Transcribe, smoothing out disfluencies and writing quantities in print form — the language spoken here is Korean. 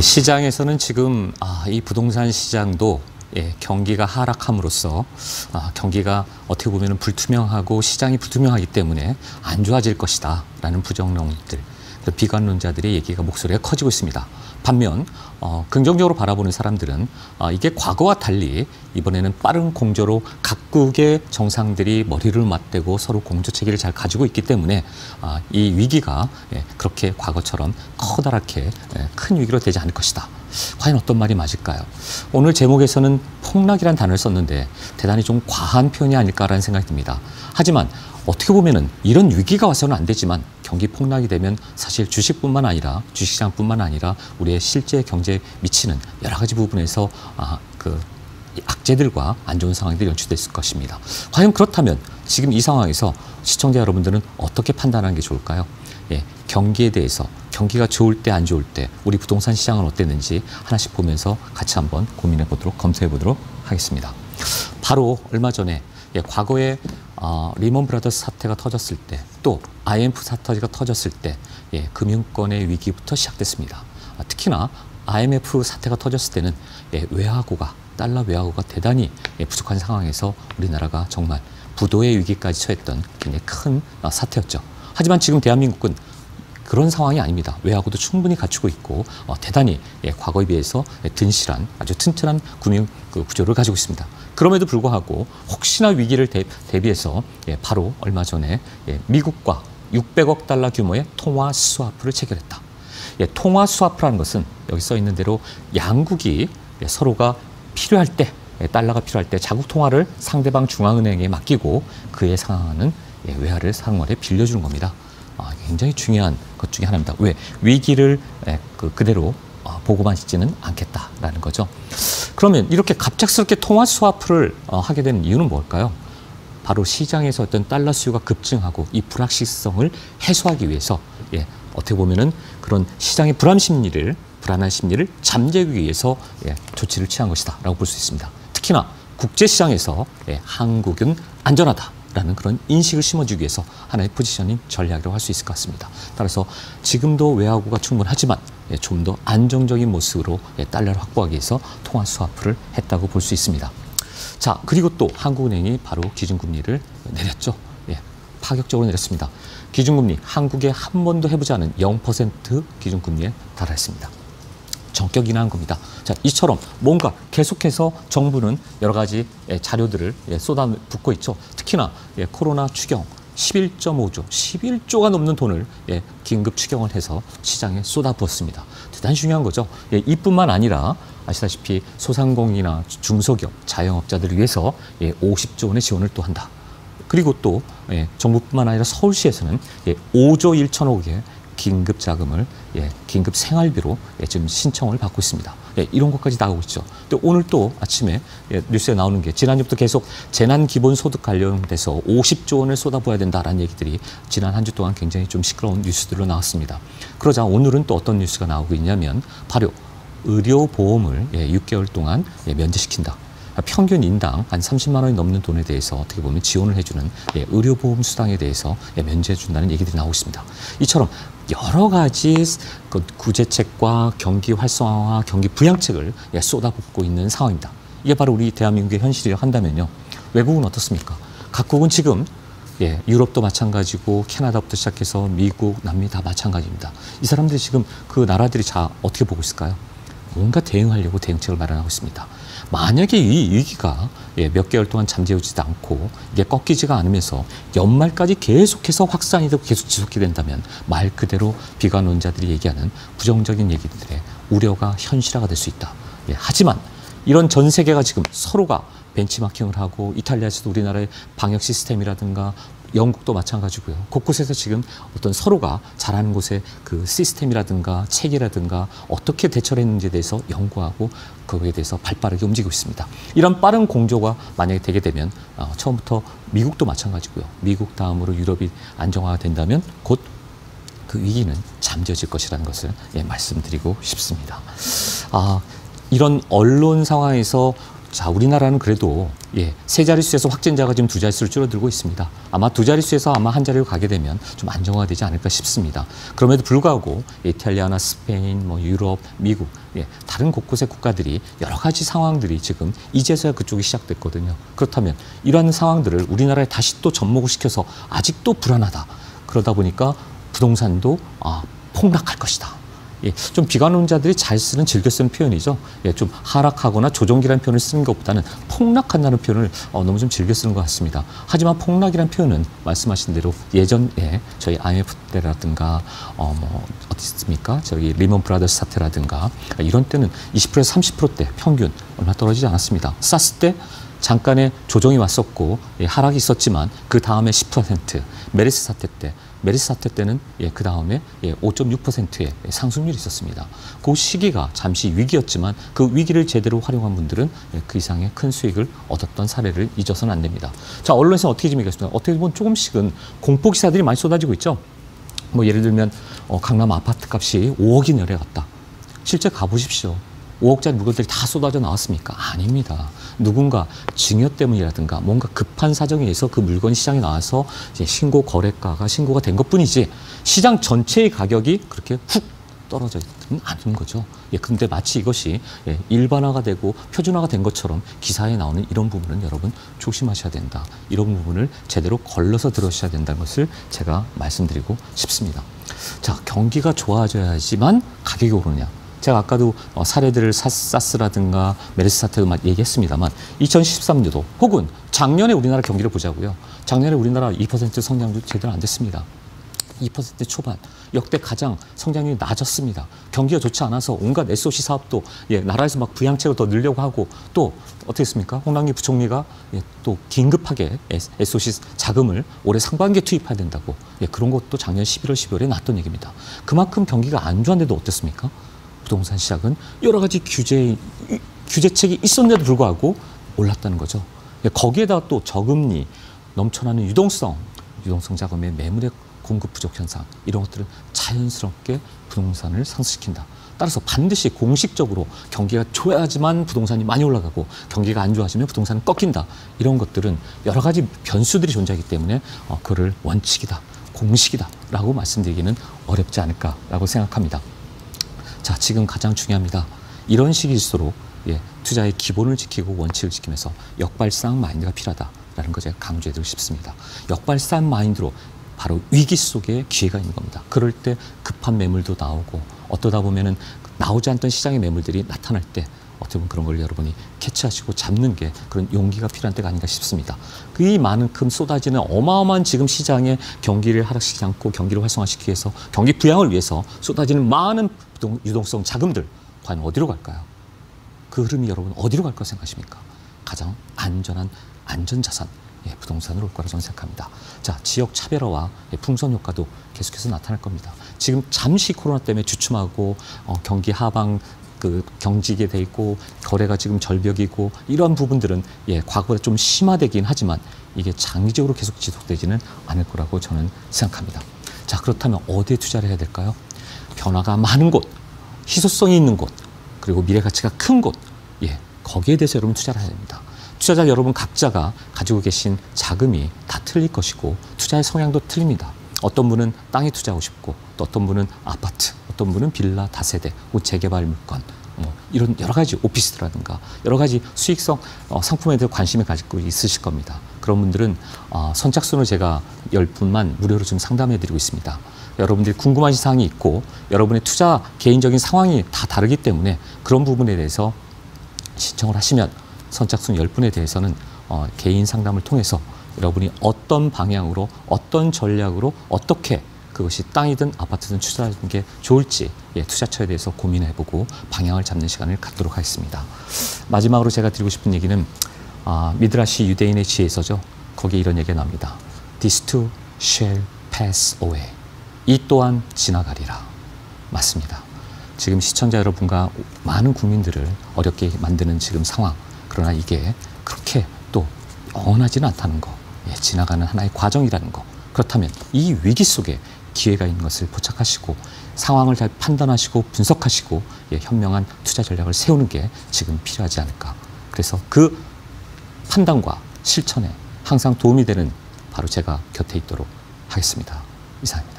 시장에서는 지금 이 부동산 시장도 경기가 하락함으로써 경기가 어떻게 보면 불투명하고 시장이 불투명하기 때문에 안 좋아질 것이다 라는 부정론들, 비관론자들의 얘기가 목소리가 커지고 있습니다. 반면 긍정적으로 바라보는 사람들은 이게 과거와 달리 이번에는 빠른 공조로 각국의 정상들이 머리를 맞대고 서로 공조 체계를 잘 가지고 있기 때문에 이 위기가 그렇게 과거처럼 커다랗게 큰 위기로 되지 않을 것이다. 과연 어떤 말이 맞을까요? 오늘 제목에서는 폭락이라는 단어를 썼는데 대단히 좀 과한 표현이 아닐까라는 생각이 듭니다. 하지만 어떻게 보면은 이런 위기가 와서는 안 되지만 경기 폭락이 되면 사실 주식뿐만 아니라 주식시장뿐만 아니라 우리의 실제 경제에 미치는 여러 가지 부분에서 악재들과 안 좋은 상황들이 연출됐을 것입니다. 과연 그렇다면 지금 이 상황에서 시청자 여러분들은 어떻게 판단하는 게 좋을까요? 경기에 대해서 경기가 좋을 때 안 좋을 때 우리 부동산 시장은 어땠는지 하나씩 보면서 같이 한번 고민해 보도록 검토해 보도록 하겠습니다. 바로 얼마 전에 과거에 리먼 브라더스 사태가 터졌을 때 또 IMF 사태가 터졌을 때 금융권의 위기부터 시작됐습니다. 특히나 IMF 사태가 터졌을 때는 외화고가 달러 외화고가 대단히 부족한 상황에서 우리나라가 정말 부도의 위기까지 처했던 굉장히 큰 사태였죠. 하지만 지금 대한민국은 그런 상황이 아닙니다. 외화고도 충분히 갖추고 있고 대단히 과거에 비해서 든실한 아주 튼튼한 금융 구조를 가지고 있습니다. 그럼에도 불구하고 혹시나 위기를 대비해서 바로 얼마 전에 미국과 600억 달러 규모의 통화 스와프를 체결했다. 통화 스와프라는 것은 여기 써 있는 대로 양국이 서로가 필요할 때 달러가 필요할 때 자국 통화를 상대방 중앙은행에 맡기고 그에 상환하는 외화를 상환에 빌려주는 겁니다. 굉장히 중요한 것 중에 하나입니다. 왜? 위기를 그대로 보고만 있지는 않겠다라는 거죠. 그러면 이렇게 갑작스럽게 통화 스와프를 하게 된 이유는 뭘까요? 바로 시장에서 어떤 달러 수요가 급증하고 이 불확실성을 해소하기 위해서 어떻게 보면은 그런 시장의 불안한 심리를 잠재우기 위해서 조치를 취한 것이다라고 볼 수 있습니다. 특히나 국제시장에서 한국은 안전하다라는 그런 인식을 심어주기 위해서 하나의 포지셔닝 전략이라고 할 수 있을 것 같습니다. 따라서 지금도 외화고가 충분하지만 좀 더 안정적인 모습으로 달러를 확보하기 위해서 통화 스와프를 했다고 볼 수 있습니다. 자, 그리고 또 한국은행이 바로 기준금리를 내렸죠. 파격적으로 내렸습니다. 기준금리 한국에 한 번도 해보지 않은 0% 기준금리에 달했습니다. 전격 인하한 겁니다. 자, 이처럼 뭔가 계속해서 정부는 여러 가지 자료들을 쏟아붓고 있죠. 특히나 코로나 추경 11.5조, 11조가 넘는 돈을 긴급 추경을 해서 시장에 쏟아부었습니다. 대단히 중요한 거죠. 이뿐만 아니라 아시다시피 소상공인이나 중소기업, 자영업자들을 위해서 50조 원의 지원을 또 한다. 그리고 또 정부뿐만 아니라 서울시에서는 5조 1천억의 긴급 자금을 긴급 생활비로 지금 신청을 받고 있습니다. 이런 것까지 나오고 있죠. 또 오늘 또 아침에 뉴스에 나오는 게 지난주부터 계속 재난기본소득 관련돼서 50조 원을 쏟아부어야 된다라는 얘기들이 지난 한 주 동안 굉장히 좀 시끄러운 뉴스들로 나왔습니다. 그러자 오늘은 또 어떤 뉴스가 나오고 있냐면 바로 의료보험을 6개월 동안 면제시킨다. 평균 인당 한 30만 원이 넘는 돈에 대해서 어떻게 보면 지원을 해주는 의료보험 수당에 대해서 면제해 준다는 얘기들이 나오고 있습니다. 이처럼 여러 가지 구제책과 경기 활성화와 경기 부양책을 쏟아붓고 있는 상황입니다. 이게 바로 우리 대한민국의 현실이라고 한다면요. 외국은 어떻습니까? 각국은 지금 유럽도 마찬가지고 캐나다부터 시작해서 미국, 남미 다 마찬가지입니다. 이 사람들이 지금 그 나라들이 자 어떻게 보고 있을까요? 뭔가 대응하려고 대응책을 마련하고 있습니다. 만약에 이 위기가 몇 개월 동안 잠재우지도 않고 이게 꺾이지가 않으면서 연말까지 계속해서 확산이 되고 계속 지속이 된다면 말 그대로 비관론자들이 얘기하는 부정적인 얘기들의 우려가 현실화가 될 수 있다. 하지만 이런 전 세계가 지금 서로가 벤치마킹을 하고 이탈리아에서도 우리나라의 방역 시스템이라든가 영국도 마찬가지고요. 곳곳에서 지금 어떤 서로가 잘하는 곳의 그 시스템이라든가 체계라든가 어떻게 대처를 했는지에 대해서 연구하고 거기에 대해서 발빠르게 움직이고 있습니다. 이런 빠른 공조가 만약에 되게 되면 처음부터 미국도 마찬가지고요. 미국 다음으로 유럽이 안정화가 된다면 곧 그 위기는 잠재워질 것이라는 것을 말씀드리고 싶습니다. 이런 언론 상황에서 자, 우리나라는 그래도 세 자릿수에서 확진자가 지금 두 자릿수로 줄어들고 있습니다. 아마 두 자릿수에서 아마 한 자리로 가게 되면 좀 안정화가 되지 않을까 싶습니다. 그럼에도 불구하고 이탈리아나 스페인, 유럽, 미국 다른 곳곳의 국가들이 여러 가지 상황들이 지금 이제서야 그쪽이 시작됐거든요. 그렇다면 이러한 상황들을 우리나라에 다시 또 접목을 시켜서 아직도 불안하다. 그러다 보니까 부동산도 폭락할 것이다. 좀 비관론자들이 잘 쓰는, 즐겨 쓰는 표현이죠. 좀 하락하거나 조정기라는 표현을 쓰는 것보다는 폭락한다는 표현을 너무 좀 즐겨 쓰는 것 같습니다. 하지만 폭락이라는 표현은 말씀하신 대로 예전에 저희 IMF 때라든가 어디 있습니까? 저기 리먼 브라더스 사태라든가 이런 때는 20%에서 30%대 평균 얼마 떨어지지 않았습니다. 사스 때 잠깐의 조정이 왔었고 하락이 있었지만 그 다음에 10%, 메르스 사태 때는 그 다음에 5.6%의 상승률이 있었습니다. 그 시기가 잠시 위기였지만 그 위기를 제대로 활용한 분들은 그 이상의 큰 수익을 얻었던 사례를 잊어서는 안 됩니다. 자, 언론에서 어떻게 지금 얘기했습니까? 어떻게 보면 조금씩은 공포 기사들이 많이 쏟아지고 있죠. 예를 들면 강남 아파트 값이 5억이 내려갔다. 실제 가보십시오. 5억짜리 물건들이 다 쏟아져 나왔습니까? 아닙니다. 누군가 증여 때문이라든가 뭔가 급한 사정에 의해서 그 물건이 시장에 나와서 이제 신고 거래가가 신고가 된 것뿐이지 시장 전체의 가격이 그렇게 훅 떨어져 있지는 않은 거죠. 근데 마치 이것이 일반화가 되고 표준화가 된 것처럼 기사에 나오는 이런 부분은 여러분 조심하셔야 된다. 이런 부분을 제대로 걸러서 들으셔야 된다는 것을 제가 말씀드리고 싶습니다. 자, 경기가 좋아져야지만 가격이 오르냐. 제가 아까도 사례들을 사스라든가 메르스 사태도 얘기했습니다만 2013년도 혹은 작년에 우리나라 경기를 보자고요. 작년에 우리나라 2% 성장률 제대로 안 됐습니다. 2% 초반, 역대 가장 성장률이 낮았습니다. 경기가 좋지 않아서 온갖 SOC 사업도 나라에서 막 부양책을 더 늘려고 하고 또 어떻게 했습니까? 홍남기 부총리가 또 긴급하게 SOC 자금을 올해 상반기에 투입해야 된다고 그런 것도 작년 11월, 12월에 났던 얘기입니다. 그만큼 경기가 안 좋았는데도 어땠습니까? 부동산 시장은 여러 가지 규제책이 있었는데도 불구하고 올랐다는 거죠. 거기에다가 또 저금리, 넘쳐나는 유동성 자금의 매물의 공급 부족 현상 이런 것들은 자연스럽게 부동산을 상승시킨다. 따라서 반드시 공식적으로 경기가 좋아야지만 부동산이 많이 올라가고 경기가 안 좋아지면 부동산은 꺾인다. 이런 것들은 여러 가지 변수들이 존재하기 때문에 그거를 원칙이다, 공식이다라고 말씀드리기는 어렵지 않을까라고 생각합니다. 자, 지금 가장 중요합니다. 이런 시기일수록 투자의 기본을 지키고 원칙을 지키면서 역발상 마인드가 필요하다라는 거 제가 강조해드리고 싶습니다. 역발상 마인드로 바로 위기 속에 기회가 있는 겁니다. 그럴 때 급한 매물도 나오고 어떠다 보면은 나오지 않던 시장의 매물들이 나타날 때 어떻게 보면 그런 걸 여러분이 캐치하시고 잡는 게 그런 용기가 필요한 때가 아닌가 싶습니다. 이 많은큼 쏟아지는 어마어마한 지금 시장의 경기를 하락시키지 않고 경기를 활성화시키기 위해서 경기 부양을 위해서 쏟아지는 많은 유동성 자금들 과연 어디로 갈까요? 그 흐름이 여러분 어디로 갈 거라 생각하십니까? 가장 안전한 안전자산 부동산으로 올 거라 저는 생각합니다. 자, 지역 차별화와 풍선 효과도 계속해서 나타날 겁니다. 지금 잠시 코로나 때문에 주춤하고 경기 하방 경직이 돼 있고 거래가 지금 절벽이고 이러한 부분들은 과거보다 좀 심화되긴 하지만 이게 장기적으로 계속 지속되지는 않을 거라고 저는 생각합니다. 자, 그렇다면 어디에 투자를 해야 될까요? 변화가 많은 곳, 희소성이 있는 곳, 그리고 미래 가치가 큰 곳, 거기에 대해서 여러분 투자를 해야 됩니다. 투자자 여러분 각자가 가지고 계신 자금이 다 틀릴 것이고 투자의 성향도 틀립니다. 어떤 분은 땅에 투자하고 싶고 또 어떤 분은 아파트, 어떤 분은 빌라, 다세대, 혹은 재개발 물건 이런 여러 가지 오피스라든가 여러 가지 수익성 상품에 대해 관심을 가지고 있으실 겁니다. 그런 분들은 선착순으로 제가 10분만 무료로 좀 상담해드리고 있습니다. 여러분들이 궁금하신 사항이 있고 여러분의 투자 개인적인 상황이 다 다르기 때문에 그런 부분에 대해서 신청을 하시면 선착순 10분에 대해서는 개인 상담을 통해서 여러분이 어떤 방향으로 어떤 전략으로 어떻게 그것이 땅이든 아파트든 투자하는 게 좋을지 투자처에 대해서 고민해보고 방향을 잡는 시간을 갖도록 하겠습니다. 마지막으로 제가 드리고 싶은 얘기는 미드라시 유대인의 지혜서죠. 거기에 이런 얘기가 나옵니다. This too shall pass away. 이 또한 지나가리라. 맞습니다. 지금 시청자 여러분과 많은 국민들을 어렵게 만드는 지금 상황, 그러나 이게 그렇게 또 영원하지는 않다는 거, 지나가는 하나의 과정이라는 거. 그렇다면 이 위기 속에 기회가 있는 것을 포착하시고 상황을 잘 판단하시고 분석하시고 현명한 투자 전략을 세우는 게 지금 필요하지 않을까 그래서 그 판단과 실천에 항상 도움이 되는 바로 제가 곁에 있도록 하겠습니다. 이상입니다.